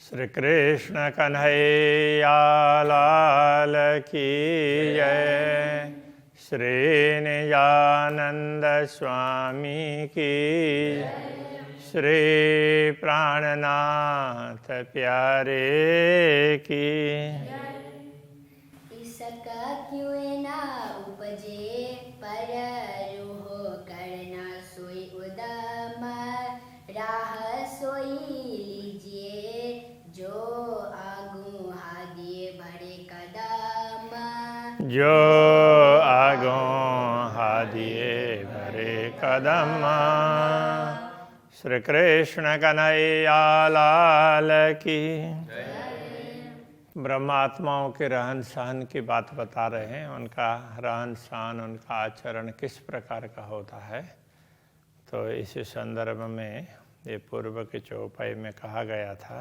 श्री कृष्ण कन्हैया लाल की जय। श्री निजानंद स्वामी की, श्री प्राणनाथ प्यारे की। इसका क्यों ना उपजे पर रूह करना सोई उदम, राह सोई लीजिए जो आगू हादिए भरे कदम। जो आगों हादिए भरे कदम। श्री कृष्ण कन्हैया लाल की। ब्रह्मात्माओं के रहन सहन की बात बता रहे हैं। उनका रहन सहन, उनका आचरण किस प्रकार का होता है। तो इसी संदर्भ में ये पूर्व की चौपाई में कहा गया था,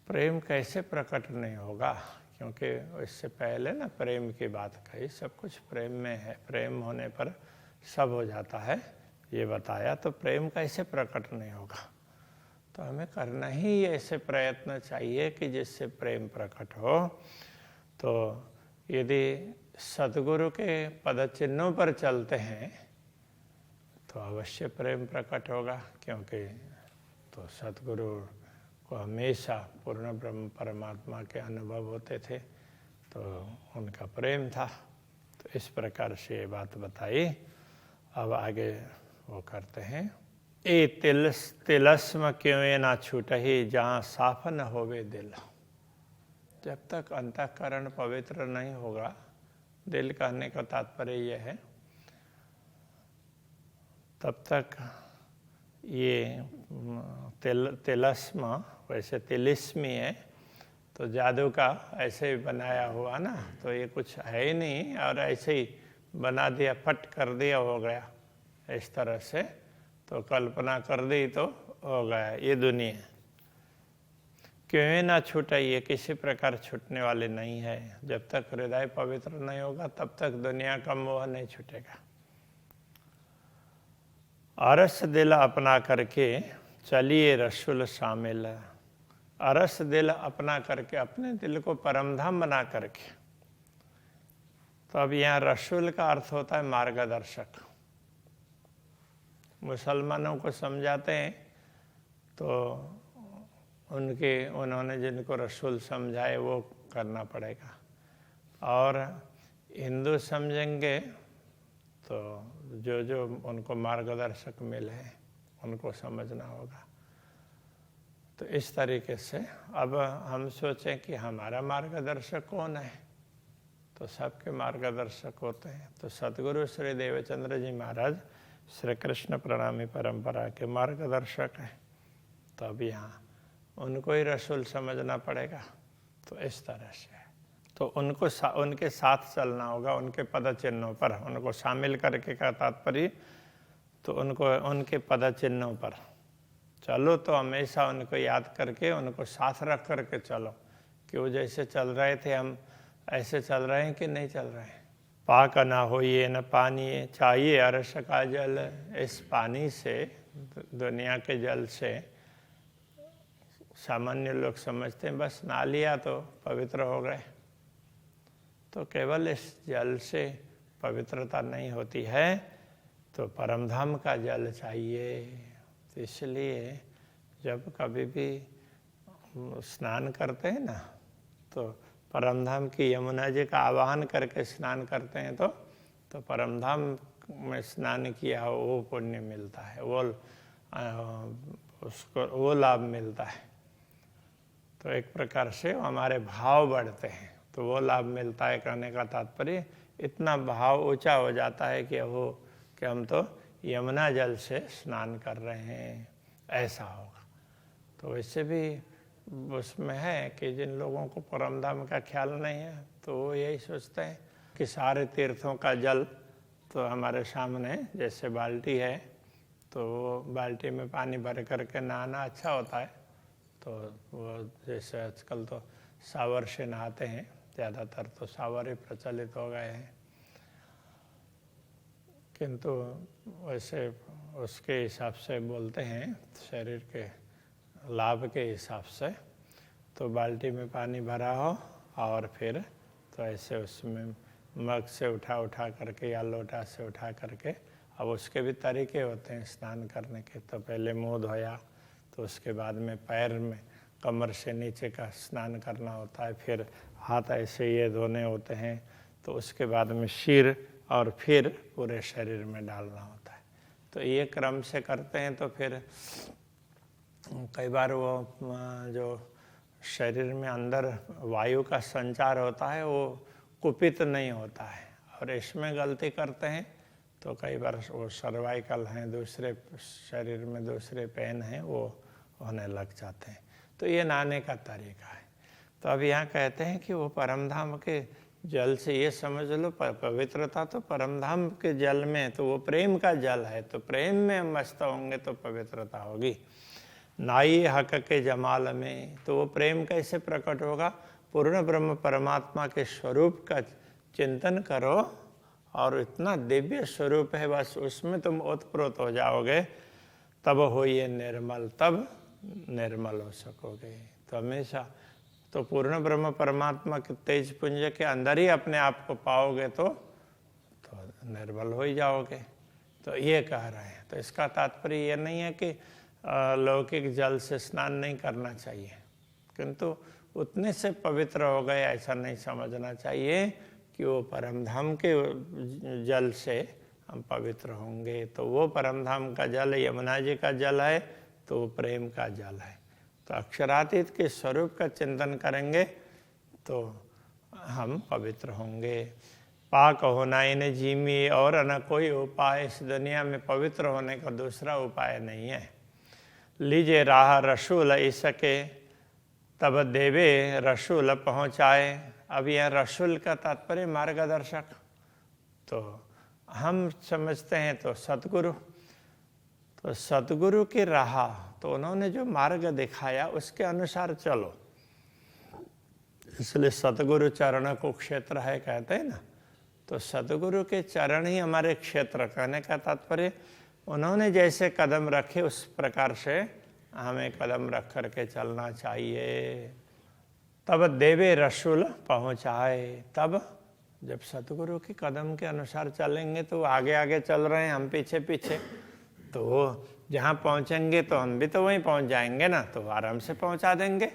प्रेम कैसे प्रकट नहीं होगा, क्योंकि इससे पहले ना प्रेम की बात कही। सब कुछ प्रेम में है, प्रेम होने पर सब हो जाता है ये बताया। तो प्रेम कैसे प्रकट नहीं होगा, तो हमें करना ही ऐसे प्रयत्न चाहिए कि जिससे प्रेम प्रकट हो। तो यदि सद्गुरु के पद चिन्हों पर चलते हैं तो अवश्य प्रेम प्रकट होगा, क्योंकि तो सद्गुरु को हमेशा पूर्ण ब्रह्म परमात्मा के अनुभव होते थे, तो उनका प्रेम था। तो इस प्रकार से ये बात बताई। अब आगे वो करते हैं, ए तिलस्म क्यों ना छूटहि जहाँ साफ न होवे दिल। जब तक अंतःकरण पवित्र नहीं होगा, दिल कहने का तात्पर्य यह है, तब तक ये तिलस्म वैसे तिलिस्मी है, तो जादू का ऐसे ही बनाया हुआ ना, तो ये कुछ है ही नहीं और ऐसे ही बना दिया, फट कर दिया, हो गया इस तरह से। तो कल्पना कर दी तो हो गया ये दुनिया। क्यों ना छूटे, ये किसी प्रकार छूटने वाली नहीं है। जब तक हृदय पवित्र नहीं होगा तब तक दुनिया का मोह नहीं छूटेगा। अरस दिल अपना करके चलिए रसूल शामिल। अरस दिल अपना करके, अपने दिल को परमधाम बना करके। तो अब यहाँ रसूल का अर्थ होता है मार्गदर्शक। मुसलमानों को समझाते हैं तो उन्होंने जिनको रसूल समझाए वो करना पड़ेगा, और हिंदू समझेंगे तो जो उनको मार्गदर्शक मिले उनको समझना होगा। तो इस तरीके से अब हम सोचें कि हमारा मार्गदर्शक कौन है, तो सबके मार्गदर्शक होते हैं। तो सद्गुरु श्री देवचंद्र जी महाराज श्री कृष्ण प्रणामी परंपरा के मार्गदर्शक हैं। तो अब यहाँ उनको ही रसूल समझना पड़ेगा। तो इस तरह से तो उनके साथ चलना होगा, उनके पद चिन्हों पर। उनको शामिल करके का तात्पर्य, तो उनके पद चिन्हों पर चलो, तो हमेशा उनको याद करके उनको साथ रख करके चलो कि वो जैसे चल रहे थे हम ऐसे चल रहे हैं कि नहीं चल रहे हैं। पाक ना होइए न पानी चाहिए अरस का जल। इस पानी से, दुनिया के जल से, सामान्य लोग समझते हैं बस नहा लिया तो पवित्र हो गए। तो केवल इस जल से पवित्रता नहीं होती है, तो परमधाम का जल चाहिए। तो इसलिए जब कभी भी स्नान करते हैं ना, तो परमधाम की यमुना जी का आवाहन करके स्नान करते हैं, तो परमधाम में स्नान किया हो वो पुण्य मिलता है, उसको वो लाभ मिलता है। तो एक प्रकार से हमारे भाव बढ़ते हैं, तो वो लाभ मिलता है। कहने का तात्पर्य इतना भाव ऊंचा हो जाता है कि हम तो यमुना जल से स्नान कर रहे हैं, ऐसा होगा। तो वैसे भी उसमें है कि जिन लोगों को परमधाम का ख्याल नहीं है, तो वो यही सोचते हैं कि सारे तीर्थों का जल तो हमारे सामने जैसे बाल्टी है, तो वो बाल्टी में पानी भर करके नहाना अच्छा होता है। तो वो जैसे आजकल तो शावर से नहाते हैं, ज़्यादातर तो शावर ही प्रचलित हो गए हैं, किंतु वैसे उसके हिसाब से बोलते हैं शरीर के लाभ के हिसाब से। तो बाल्टी में पानी भरा हो और फिर तो ऐसे उसमें मग से उठा करके या लोटा से उठा करके, अब उसके भी तरीके होते हैं स्नान करने के। तो पहले मुंह धोया, तो उसके बाद में पैर में कमर से नीचे का स्नान करना होता है, फिर हाथ ऐसे ये धोने होते हैं, तो उसके बाद में सिर और फिर पूरे शरीर में डालना होता है। तो ये क्रम से करते हैं तो फिर कई बार वो जो शरीर में अंदर वायु का संचार होता है वो कुपित नहीं होता है। और इसमें गलती करते हैं तो कई बार वो सर्वाइकल हैं, दूसरे शरीर में दूसरे पेन हैं, वो होने लग जाते हैं। तो ये नहाने का तरीका है। तो अब यहाँ कहते हैं कि वो परमधाम के जल से, ये समझ लो पवित्रता तो परमधाम के जल में, तो वो प्रेम का जल है, तो प्रेम में मस्त होंगे तो पवित्रता होगी। नाई हक के जमाल में, तो वो प्रेम कैसे प्रकट होगा? पूर्ण ब्रह्म परमात्मा के स्वरूप का चिंतन करो और इतना दिव्य स्वरूप है, बस उसमें तुम ओतप्रोत हो जाओगे, तब हो ये निर्मल, तब निर्मल हो सकोगे। तो हमेशा तो पूर्ण ब्रह्म परमात्मा के तेज पुंज के अंदर ही अपने आप को पाओगे तो निर्मल हो ही जाओगे। तो ये कह रहे हैं। तो इसका तात्पर्य ये नहीं है कि लौकिक जल से स्नान नहीं करना चाहिए, किंतु उतने से पवित्र हो गए ऐसा नहीं समझना चाहिए कि वो परमधाम के जल से हम पवित्र होंगे। तो वो परमधाम का जल यमुना जी का जल है, तो वो प्रेम का जल है। तो अक्षरातीत के स्वरूप का चिंतन करेंगे तो हम पवित्र होंगे। पाक होना इन्हें जीमी और न कोई उपाय, इस दुनिया में पवित्र होने का दूसरा उपाय नहीं है। लीजिए राह रसूल इसके, तब देवे रसूल पहुँचाए। अब यह रसूल का तात्पर्य मार्गदर्शक, तो हम समझते हैं तो सतगुरु, तो सतगुरु की राह, तो उन्होंने जो मार्ग दिखाया उसके अनुसार चलो। इसलिए सतगुरु चरण को क्षेत्र है कहते हैं ना। तो सतगुरु के चरण ही हमारे क्षेत्र, कहने का तात्पर्य उन्होंने जैसे कदम रखे उस प्रकार से हमें कदम रख करके चलना चाहिए। तब देवे रसूल पहुँचाए, तब जब सतगुरु के कदम के अनुसार चलेंगे तो आगे आगे चल रहे हैं, हम पीछे पीछे, तो वो जहाँ पहुँचेंगे तो हम भी तो वहीं पहुँच जाएंगे ना, तो आराम से पहुँचा देंगे।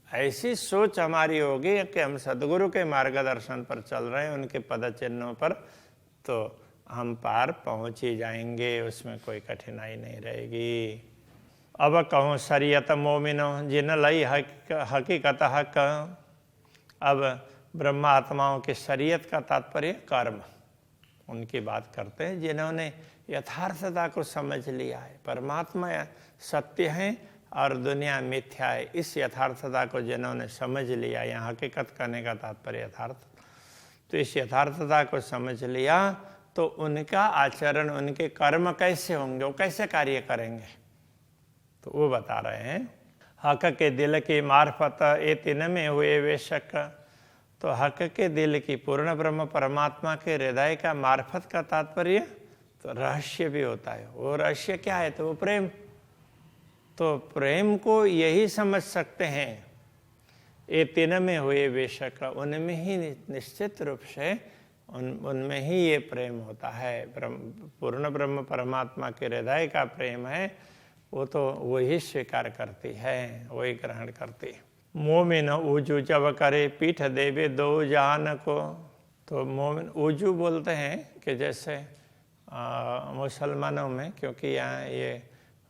ऐसी सोच हमारी होगी कि हम सतगुरु के मार्गदर्शन पर चल रहे हैं, उनके पद चिन्हों पर, तो हम पार पहुँच ही जाएंगे, उसमें कोई कठिनाई नहीं रहेगी। अब कहूँ शरीयत मोमिनो जिन लई हकीकत हक। अब ब्रह्मा आत्माओं के शरीयत का तात्पर्य कर्म, उनकी बात करते हैं जिन्होंने यथार्थता को समझ लिया है। परमात्मा सत्य है और दुनिया मिथ्या है, इस यथार्थता को जिन्होंने समझ लिया, यहाँ हकीकत करने का तात्पर्य यथार्थ, तो इस यथार्थता को समझ लिया तो उनका आचरण, उनके कर्म कैसे होंगे, वो कैसे कार्य करेंगे, तो वो बता रहे हैं। हक के दिल की मार्फत ए तीन में हुए वे शक। तो हक के दिल की, पूर्ण ब्रह्म परमात्मा के हृदय का मार्फत का तात्पर्य तो रहस्य भी होता है। वो रहस्य क्या है? तो वो प्रेम। तो प्रेम को यही समझ सकते हैं, ये तीन में हुए बेशक, उनमें ही निश्चित रूप से उनमें ही ये प्रेम होता है। पूर्ण ब्रह्म परमात्मा के हृदय का प्रेम है, वो तो वही स्वीकार करती है, वही ग्रहण करती है। मोमिन ऊजू जब करे पीठ देवे दो जान को। तो मोमिन ऊजू बोलते हैं कि जैसे मुसलमानों में, क्योंकि यहाँ ये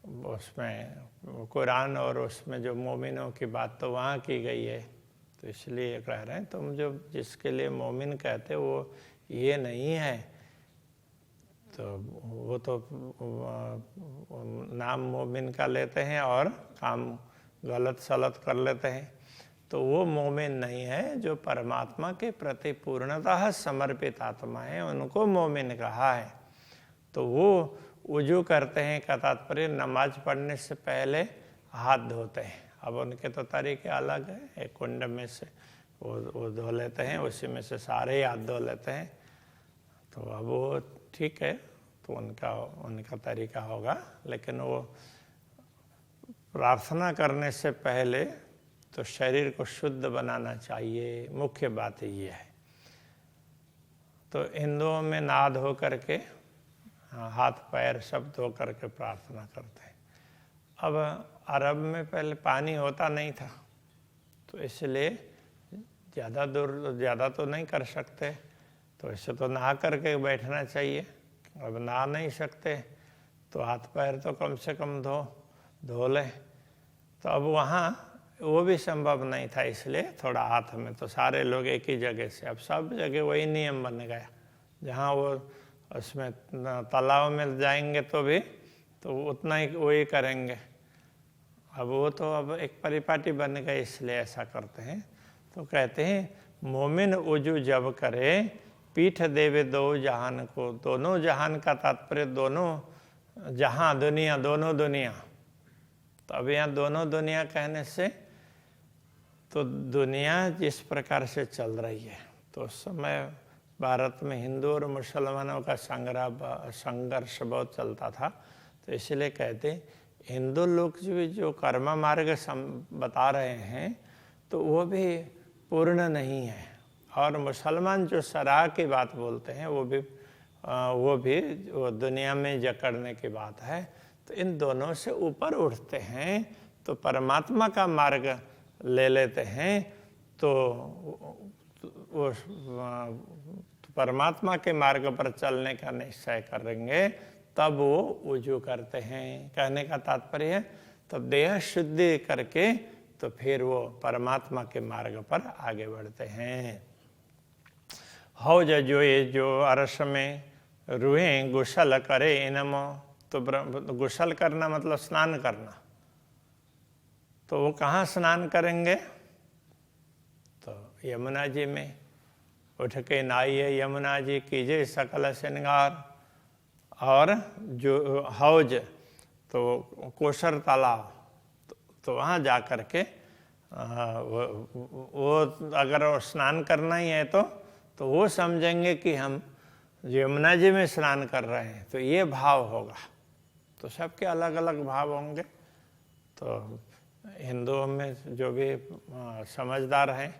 उसमें कुरान और उसमें जो मोमिनों की बात तो वहाँ की गई है, तो इसलिए कह रहे हैं तुम जो जिसके लिए मोमिन कहते वो ये नहीं है, तो वो तो नाम मोमिन का लेते हैं और काम गलत सलत कर लेते हैं। तो वो मोमिन नहीं है, जो परमात्मा के प्रति पूर्णतः समर्पित आत्मा है, उनको मोमिन कहा है। तो वो वुजू करते हैं का तात्पर्य नमाज पढ़ने से पहले हाथ धोते हैं। अब उनके तो तरीके अलग हैं, एक कुंड में से वो धो लेते हैं, उसी में से सारे ही हाथ धो लेते हैं। तो अब वो ठीक है, तो उनका तरीका होगा, लेकिन वो प्रार्थना करने से पहले तो शरीर को शुद्ध बनाना चाहिए, मुख्य बात ये है। तो हिंदुओं में नहा धो करके हाथ पैर सब धो करके प्रार्थना करते हैं। अब अरब में पहले पानी होता नहीं था, तो इसलिए ज़्यादा तो नहीं कर सकते, तो ऐसे तो नहा करके बैठना चाहिए। अब नहा नहीं सकते तो हाथ पैर तो कम से कम धो लें। तो अब वहाँ वो भी संभव नहीं था, इसलिए थोड़ा हाथ में, तो सारे लोग एक ही जगह से, अब सब जगह वही नियम बन गया। जहाँ वो उसमें तालाब में जाएंगे तो भी तो उतना ही वही करेंगे। अब वो तो अब एक परिपाटी बन गए, इसलिए ऐसा करते हैं। तो कहते हैं मोमिन उजू जब करे पीठ देवे दो जहान को। दोनों जहान का तात्पर्य दोनों जहां, दुनिया, दोनों दुनिया। तो अब यहाँ दोनों दुनिया कहने से तो दुनिया जिस प्रकार से चल रही है, तो उस समय भारत में हिंदू और मुसलमानों का संघर्ष बहुत चलता था। तो इसलिए कहते हिंदू लोग जो कर्म मार्ग बता रहे हैं तो वो भी पूर्ण नहीं है, और मुसलमान जो सराह की बात बोलते हैं वो भी दुनिया में जकड़ने की बात है। तो इन दोनों से ऊपर उठते हैं तो परमात्मा का मार्ग ले लेते हैं, तो वो परमात्मा के मार्ग पर चलने का निश्चय करेंगे, तब वो वजू करते हैं। कहने का तात्पर्य है तब देह शुद्धि करके तो फिर वो परमात्मा के मार्ग पर आगे बढ़ते हैं। हौज जो अरस में रूहें गुसल करे इनमो। तो गुसल करना मतलब स्नान करना। तो वो कहाँ स्नान करेंगे? तो यमुना जी में उठ के नहाइए, यमुना जी कीजिए सकल श्रृंगार। और जो हौज तो कोशर तालाब, तो वहाँ जा कर के वो अगर स्नान करना ही है तो वो समझेंगे कि हम यमुना जी में स्नान कर रहे हैं, तो ये भाव होगा। तो सबके अलग अलग भाव होंगे। तो हिंदुओं में जो भी समझदार हैं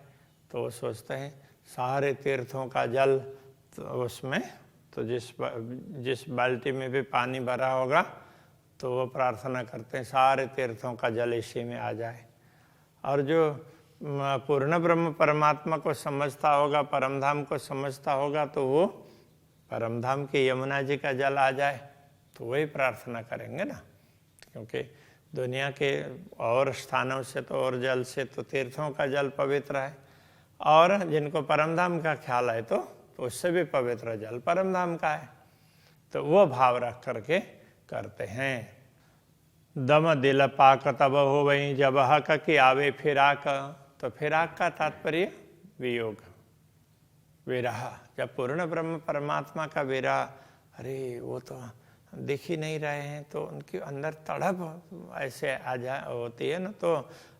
तो वो सोचते हैं सारे तीर्थों का जल तो उसमें, तो जिस बाल्टी में भी पानी भरा होगा तो वो प्रार्थना करते हैं सारे तीर्थों का जल इसी में आ जाए। और जो पूर्ण ब्रह्म परमात्मा को समझता होगा, परमधाम को समझता होगा, तो वो परमधाम की यमुना जी का जल आ जाए, तो वही प्रार्थना करेंगे ना। क्योंकि दुनिया के और स्थानों से तो और जल से तो तीर्थों का जल पवित्र है, और जिनको परमधाम का ख्याल है तो उससे भी पवित्र जल परमधाम का है। तो वो भाव रख करके करते हैं। दम दिल पाक तब हो वही जब हक की आवे फिराक। तो फिराक का तात्पर्य वियोग, विरह। जब पूर्ण ब्रह्म परमात्मा का विरह, अरे वो तो दिख ही नहीं रहे हैं, तो उनके अंदर तड़प ऐसे आ जा होती है ना, तो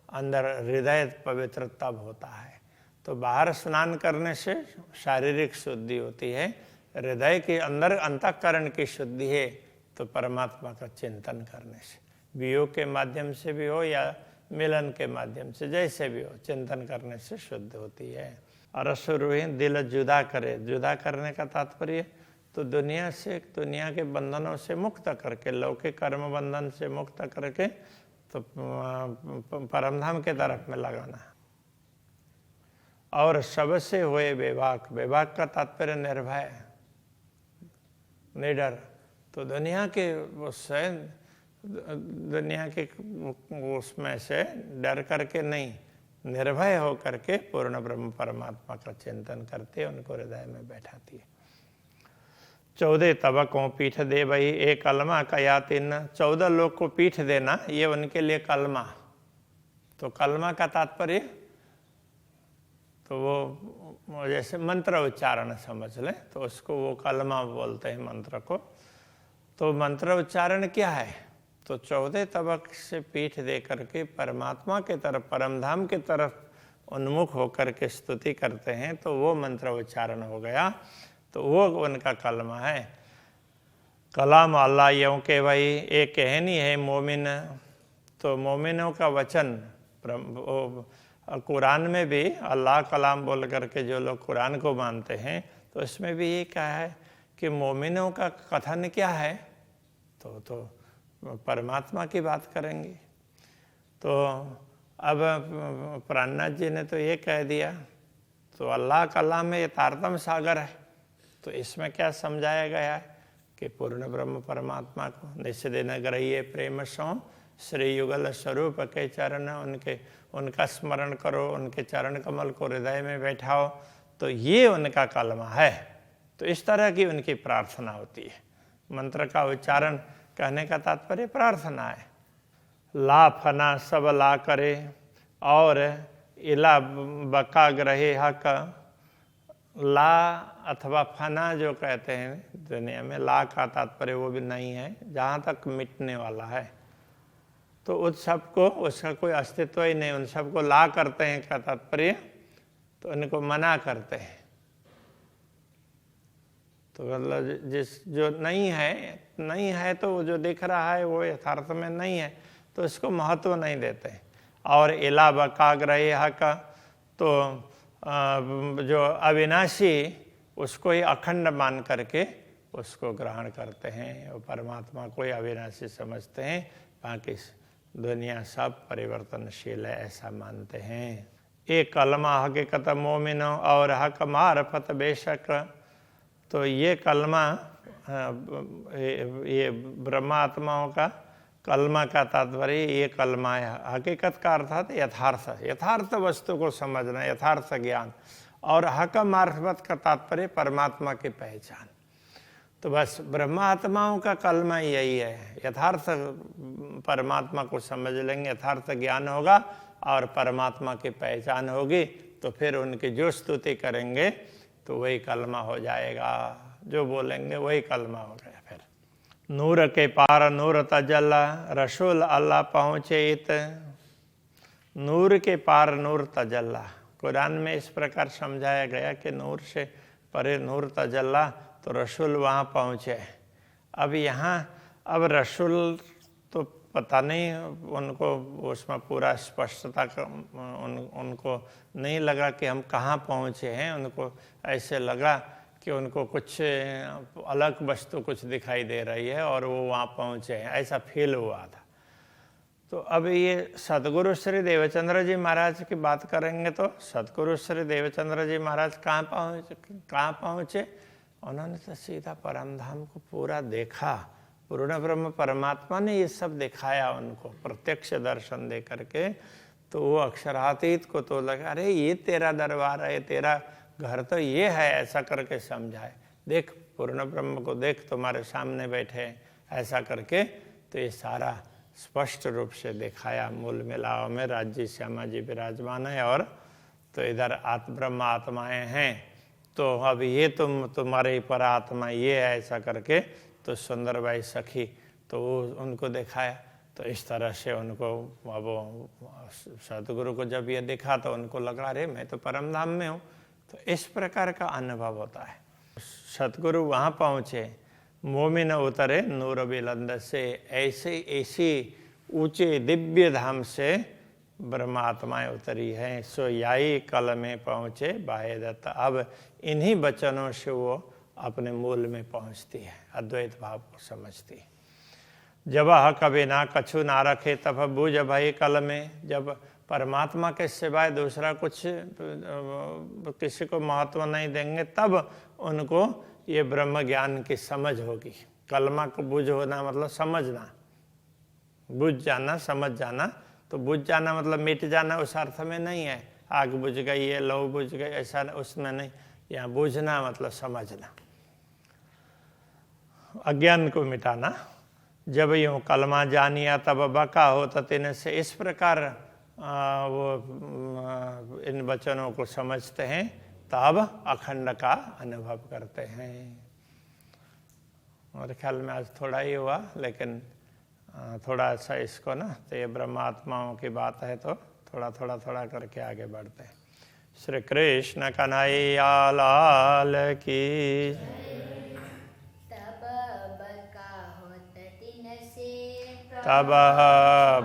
अंदर हृदय पवित्र तब होता है। तो बाहर स्नान करने से शारीरिक शुद्धि होती है, हृदय के अंदर अंतःकरण की शुद्धि है तो परमात्मा का चिंतन करने से, वियोग के माध्यम से भी हो या मिलन के माध्यम से, जैसे भी हो, चिंतन करने से शुद्ध होती है। अरस रूहें दिल जुदा करे। जुदा करने का तात्पर्य तो दुनिया से, दुनिया के बंधनों से मुक्त करके, लौकिक कर्म बंधन से मुक्त करके तो परमधाम के तरफ में लगाना। और सबसे हुए बेबाक। बेबाक का तात्पर्य निर्भय, निडर। तो दुनिया के उससे, दुनिया के उसमें से डर करके नहीं, निर्भय हो करके पूर्ण ब्रह्म परमात्मा का चिंतन करते उनको हृदय में बैठाती है। 14 तबकों पीठ दे भाई एक कलमा कया तिन। 14 लोग को पीठ देना ये उनके लिए कलमा। तो कलमा का तात्पर्य तो वो जैसे मंत्र उच्चारण समझ लें, तो उसको वो कलमा बोलते हैं मंत्र को। तो मंत्र उच्चारण क्या है? तो 14 तबक से पीठ दे करके परमात्मा के तरफ, परमधाम के तरफ उन्मुख होकर के स्तुति करते हैं, तो वो मंत्र उच्चारण हो गया। तो वो उनका कलमा है। कलाम अल्लाह यूं के भाई एक कहनी है मोमिन। तो मोमिनों का वचन कुरान में भी अल्लाह कलाम बोल करके जो लोग कुरान को मानते हैं तो इसमें भी ये कहा है कि मोमिनों का कथन क्या है, तो परमात्मा की बात करेंगे। तो अब प्राणनाथ जी ने तो ये कह दिया, तो अल्लाह कलाम में यथार्थम सागर है, तो इसमें क्या समझाया गया है कि पूर्ण ब्रह्म परमात्मा को निस्दिन ग्रह्य प्रेम सो श्री युगल स्वरूप के चरण उनका स्मरण करो, उनके चरण कमल को हृदय में बैठाओ, तो ये उनका कलमा है। तो इस तरह की उनकी प्रार्थना होती है। मंत्र का उच्चारण कहने का तात्पर्य प्रार्थना है। ला फना सब ला करे और इला बका ग्रहे हक। ला अथवा फना जो कहते हैं दुनिया में, ला का तात्पर्य वो भी नहीं है जहाँ तक मिटने वाला है, तो उस सब को उसका कोई अस्तित्व ही नहीं, उन सबको ला करते हैं का तात्पर्य तो उनको मना करते हैं। तो मतलब जिस जो नहीं है तो जो दिख रहा है वो यथार्थ में नहीं है, तो इसको महत्व नहीं देते। और इला बकाग्रह का तो जो अविनाशी उसको ही अखंड मान करके उसको ग्रहण करते हैं और परमात्मा को ही अविनाशी समझते हैं, बाकी दुनिया सब परिवर्तनशील है ऐसा मानते हैं। एक कलमा हकीकत मोमिन और हक मारफत बेशक। तो ये कलमा ये ब्रह्मात्माओं का कलमा का तात्पर्य ये कलमा है। हकीकत का अर्थात यथार्थ वस्तु को समझना, यथार्थ ज्ञान। और हक मार्फत का तात्पर्य परमात्मा की पहचान। तो बस ब्रह्मात्माओं का कलमा यही है, यथार्थ परमात्मा को समझ लेंगे, यथार्थ ज्ञान होगा और परमात्मा की पहचान होगी, तो फिर उनकी जो स्तुति करेंगे तो वही कलमा हो जाएगा, जो बोलेंगे वही कलमा हो गया। फिर नूर के पार नूर तजल्ला रसूल अल्लाह पहुँचे इत। नूर के पार नूर तजल्ला, कुरान में इस प्रकार समझाया गया कि नूर से परे नूर तजल्ला, तो रसूल वहाँ पहुँचे। अब यहाँ अब रसूल तो पता नहीं उनको उसमें पूरा स्पष्टता उनको नहीं लगा कि हम कहाँ पहुँचे हैं, उनको ऐसे लगा कि उनको कुछ अलग वस्तु कुछ दिखाई दे रही है और वो वहाँ पहुँचे हैं, ऐसा फील हुआ था। तो अब ये सदगुरु श्री देवचंद्र जी महाराज की बात करेंगे तो सदगुरु श्री देवचंद्र जी महाराज कहाँ पहुँचे? उन्होंने तो सीधा परमधाम को पूरा देखा, पूर्ण ब्रह्म परमात्मा ने ये सब दिखाया उनको प्रत्यक्ष दर्शन दे करके। तो वो अक्षरातीत को तो लगा अरे ये तेरा दरबार है, तेरा घर तो ये है, ऐसा करके समझाए। देख पूर्ण ब्रह्म को देख, तुम्हारे सामने बैठे, ऐसा करके तो ये सारा स्पष्ट रूप से दिखाया। मूल मिलाव में राज्य श्यामा जी विराजमान है और तो इधर ब्रह्म आत्माएं हैं, तो अब ये तुम्हारे पर आत्मा ये है, ऐसा करके तो सुंदरबाई सखी तो उनको दिखाया। तो इस तरह से उनको अब सतगुरु को जब ये देखा तो उनको लगा अरे मैं तो परमधाम में हूँ। तो इस प्रकार का अनुभव होता है। सतगुरु वहाँ पहुँचे, मोमिन उतरे नूर बिलंद से, ऐसी ऊंचे दिव्य धाम से ब्रह्मात्माएं उतरी हैं। सो याई कल में पहुँचे बाहेदत्त। अब इन्हीं वचनों से वो अपने मूल में पहुँचती है, अद्वैत भाव को समझती है। जब कभी ना कछु ना रखे तब बूझ भई कल में। जब परमात्मा के सिवाय दूसरा कुछ किसी को महत्व नहीं देंगे तब उनको ये ब्रह्म ज्ञान की समझ होगी। कलमा को बुझ होना मतलब समझना, बुझ जाना, समझ जाना। तो बुझ जाना मतलब मिट जाना उस अर्थ में नहीं है, आग बुझ गई है, लौ बुझ गई, ऐसा उसमें नहीं। यहाँ बुझना मतलब समझना, अज्ञान को मिटाना। जब यूँ कलमा जानिया तब बका हो ततिन से। इस प्रकार वो इन वचनों को समझते हैं तब अखंड का अनुभव करते हैं। और ख्याल में आज थोड़ा ही हुआ, लेकिन थोड़ा सा इसको ना, तो ये ब्रह्मात्माओं की बात है तो थोड़ा करके आगे बढ़ते हैं। श्री कृष्ण कन्हैया लाल की। तब बका होत तिन से तब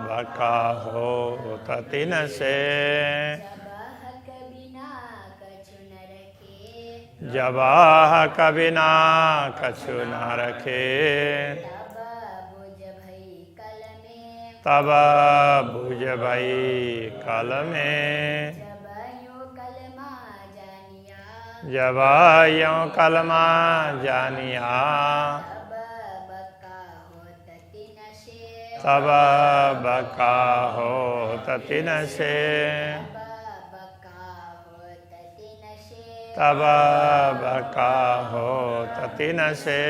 बका हो तिन से। जबाह कबिना कछु न रखे, तब बुझ भई कल में। जब यों कलमा जानिया, तब बका हो तिन से। तब बका हो तिन से।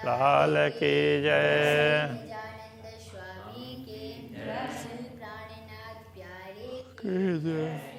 लाल की जय। की जय।